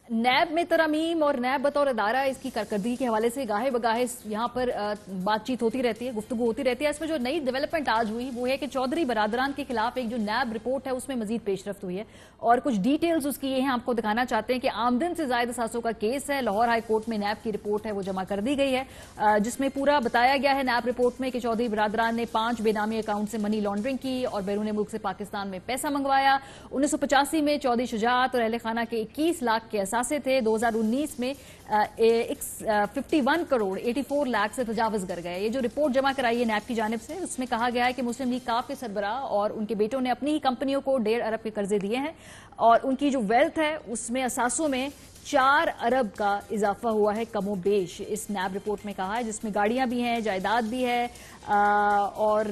नैब में तरमीम और नैब बतौर अदारा इसकी कारकर्दगी के हवाले से गाहे बगाहे यहाँ पर बातचीत होती रहती है, गुफ्तगू होती रहती है। इसमें जो नई डेवलपमेंट आज हुई वो है कि चौधरी बरादरान के खिलाफ एक जो नैब रिपोर्ट है उसमें मजीद पेशरफ्त हुई है और कुछ डिटेल्स उसकी ये हैं, आपको दिखाना चाहते हैं कि आमदन से ज्यादा असासों का केस है। लाहौर हाई कोर्ट में नैब की रिपोर्ट है वो जमा कर दी गई है, जिसमें पूरा बताया गया है नैब रिपोर्ट में कि चौधरी बरादरान ने 5 बेनामी अकाउंट से मनी लॉन्ड्रिंग की और बैरून मुल्क से पाकिस्तान में पैसा मंगवाया। 1985 में चौधरी शुजात और अहले खाना के 21 लाख के असासे थे। 2019 में 51 करोड़ 84 लाख से तजावज कर गए। ये जो रिपोर्ट जमा कराई है नैब की जानिब से, उसमें कहा गया है कि मुस्लिम लीग काफ के सरबराह और उनके बेटों ने अपनी ही कंपनियों को 1.5 अरब के कर्जे दिए हैं और उनकी जो वेल्थ है उसमें असासों में 4 अरब का इजाफा हुआ है कमो बेश, इस नैब रिपोर्ट में कहा है, जिसमें गाड़ियां भी हैं, जायदाद भी है और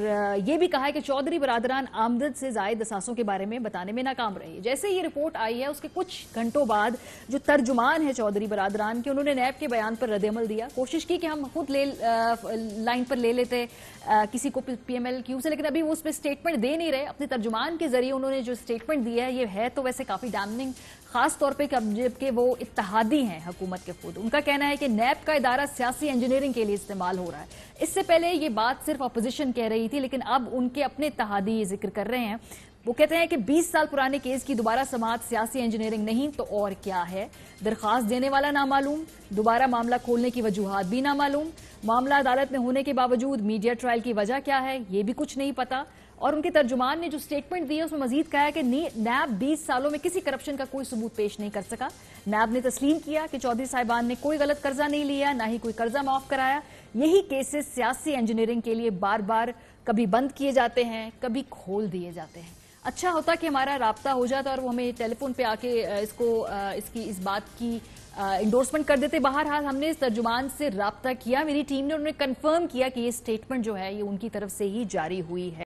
ये भी कहा है कि चौधरी बरादरान आमदन से जायद असासों के बारे में बताने में नाकाम रही। जैसे ये रिपोर्ट आई है उसके कुछ घंटों बाद जो तर्जुमान है चौधरी बरादरान के, उन्होंने नैब के बयान पर रद्द-ए-अमल दिया। कोशिश की कि हम खुद लाइन पर ले लेते किसी को PMLQ से, लेकिन अभी वो उस पर स्टेटमेंट दे नहीं रहे। अपने तर्जुमान के जरिए उन्होंने जो स्टेटमेंट दिया है ये है तो वैसे काफी डैमनिंग, खास तौर पे जबकि वो इत्तेहादी हैं हुकूमत के खुद। उनका कहना है कि नैब का इदारा सियासी इंजीनियरिंग के लिए इस्तेमाल हो रहा है। इससे पहले ये बात सिर्फ अपोजिशन कह रही थी, लेकिन अब उनके अपने इत्तेहादी जिक्र कर रहे हैं। वो कहते हैं कि 20 साल पुराने केस की दोबारा समाअत सियासी इंजीनियरिंग नहीं तो और क्या है। दरखास्त देने वाला नामालूम, दोबारा मामला खोलने की वजूहात भी नामालूम, मामला अदालत में होने के बावजूद मीडिया ट्रायल की वजह क्या है ये भी कुछ नहीं पता। और उनके तर्जुमान ने जो स्टेटमेंट दी है उसमें मजीद कहा है कि नैब 20 सालों में किसी करप्शन का कोई सबूत पेश नहीं कर सका। नैब ने तस्लीम किया कि चौधरी साहिबान ने कोई गलत कर्जा नहीं लिया, ना ही कोई कर्जा माफ कराया। यही केसेस सियासी इंजीनियरिंग के लिए बार बार कभी बंद किए जाते हैं, कभी खोल दिए जाते हैं। अच्छा होता कि हमारा राब्ता हो जाता और वो हमें टेलीफोन पे आके इसकी इस बात की इंडोर्समेंट कर देते। बहरहाल हमने इस तर्जुमान से राब्ता किया, मेरी टीम ने, उन्होंने कंफर्म किया कि ये स्टेटमेंट जो है ये उनकी तरफ से ही जारी हुई है।